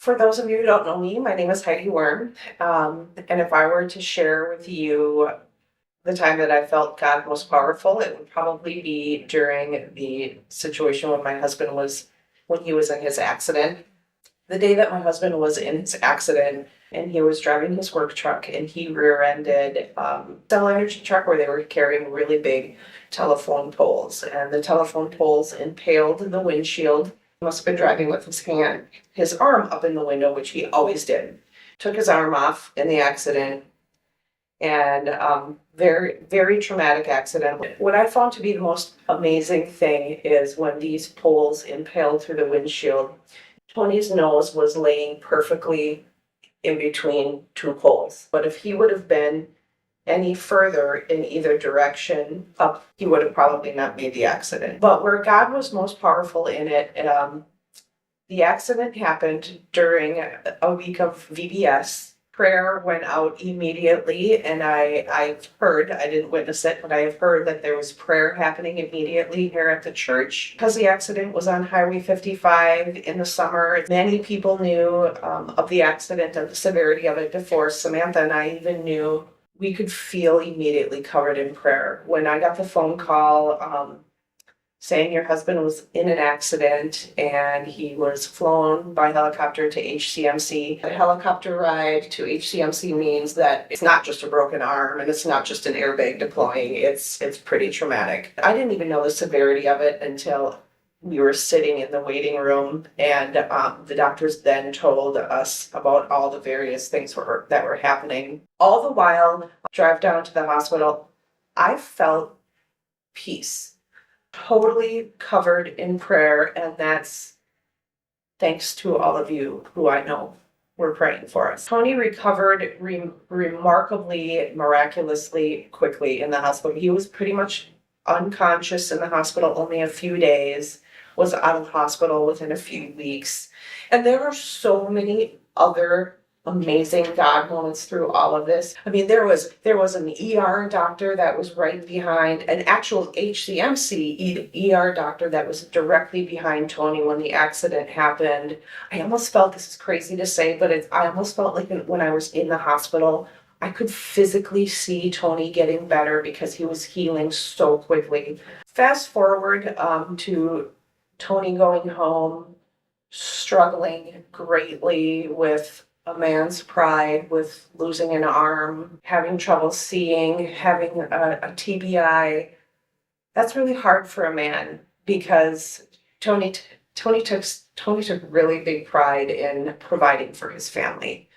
For those of you who don't know me, my name is Heidi. And if I were to share with you the time that I felt God most powerful, it would probably be during the situation when he was in his accident. The day that my husband was in his accident and he was driving his work truck and he rear-ended Cell Energy truck where they were carrying really big telephone poles, and the telephone poles impaled the windshield. He must have been driving with his arm up in the window, which he always did. Took his arm off in the accident, and very, very traumatic accident. What I found to be the most amazing thing is when these poles impaled through the windshield, Tony's nose was laying perfectly in between two poles. But if he would have been any further in either direction up, he would have probably not made the accident. But where God was most powerful in it, the accident happened during a week of VBS. Prayer went out immediately, and I've heard, I didn't witness it, but I have heard that there was prayer happening immediately here at the church. Because the accident was on Highway 55 in the summer, many people knew of the accident and the severity of it before Samantha and I even knew. We could feel immediately covered in prayer. When I got the phone call saying your husband was in an accident and he was flown by helicopter to HCMC. A helicopter ride to HCMC means that it's not just a broken arm and it's not just an airbag deploying. It's pretty traumatic. I didn't even know the severity of it until we were sitting in the waiting room, and the doctors then told us about all the various things that were happening. All the while, drive down to the hospital, I felt peace. Totally covered in prayer, and that's thanks to all of you who I know were praying for us. Tony recovered remarkably, miraculously quickly in the hospital. He was pretty much unconscious in the hospital only a few days, was out of hospital within a few weeks. And there are so many other amazing God moments through all of this. I mean, there was an ER doctor that was right behind, an actual HCMC ER doctor that was directly behind Tony when the accident happened. I almost felt, this is crazy to say, but I almost felt like when I was in the hospital, I could physically see Tony getting better because he was healing so quickly. Fast forward to Tony going home, struggling greatly with a man's pride, with losing an arm, having trouble seeing, having a TBI. That's really hard for a man because Tony took really big pride in providing for his family.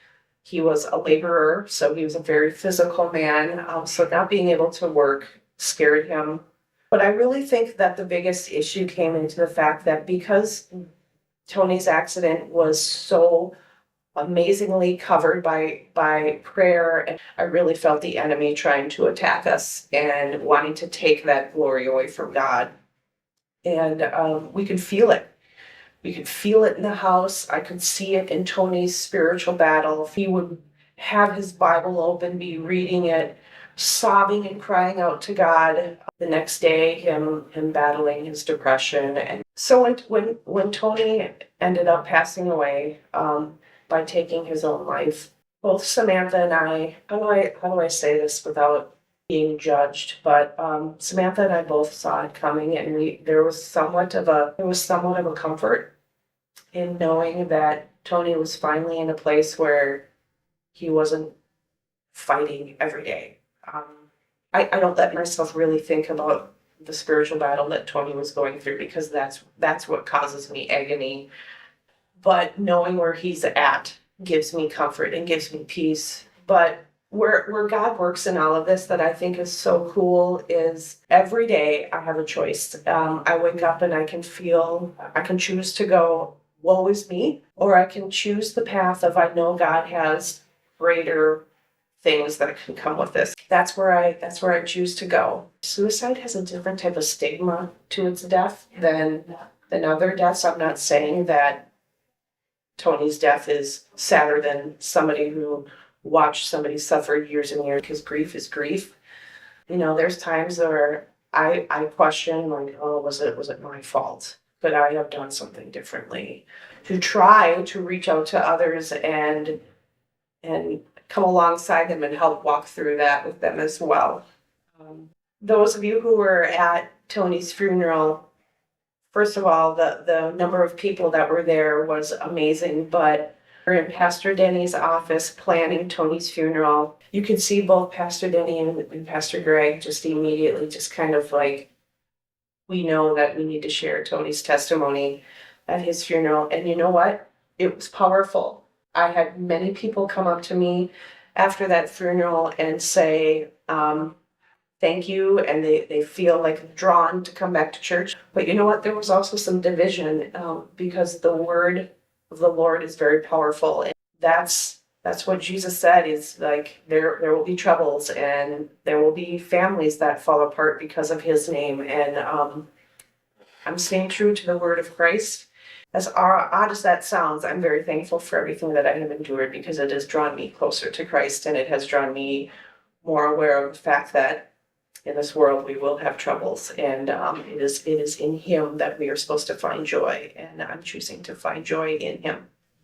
He was a laborer, so he was a very physical man. So not being able to work scared him. But I really think that the biggest issue came into the fact that because Tony's accident was so amazingly covered by prayer, and I really felt the enemy trying to attack us and wanting to take that glory away from God. And we could feel it. We could feel it in the house. I could see it in Tony's spiritual battle. He would have his Bible open, be reading it, sobbing and crying out to God. The next day, him battling his depression. And so when Tony ended up passing away by taking his own life, both Samantha and I, how do I say this without being judged, but Samantha and I both saw it coming, and there was somewhat of a comfort in knowing that Tony was finally in a place where he wasn't fighting every day. I don't let myself really think about the spiritual battle that Tony was going through because that's what causes me agony. But knowing where he's at gives me comfort and gives me peace. But where God works in all of this that I think is so cool is every day I have a choice. I wake up and I can choose to go, woe is me, or I can choose the path of I know God has greater things that can come with this. That's where I choose to go. Suicide has a different type of stigma to its death than other deaths. I'm not saying that Tony's death is sadder than somebody who watched somebody suffer years and years, because grief is grief. You know, there's times where I question, like, oh, was it my fault? could I have done something differently? To try to reach out to others and come alongside them and help walk through that with them as well. Those of you who were at Tony's funeral, first of all, the number of people that were there was amazing, but we're in Pastor Denny's office planning Tony's funeral. You could see both Pastor Denny and Pastor Greg just immediately just kind of like, we know that we need to share Tony's testimony at his funeral. And you know what? It was powerful. I had many people come up to me after that funeral and say, thank you, and they feel like drawn to come back to church. But you know what? There was also some division because the word of the Lord is very powerful. And that's what Jesus said is like there will be troubles and there will be families that fall apart because of his name. And I'm staying true to the word of Christ. As odd as that sounds, I'm very thankful for everything that I have endured because it has drawn me closer to Christ and it has drawn me more aware of the fact that in this world we will have troubles, and it is in him that we are supposed to find joy, and I'm choosing to find joy in him.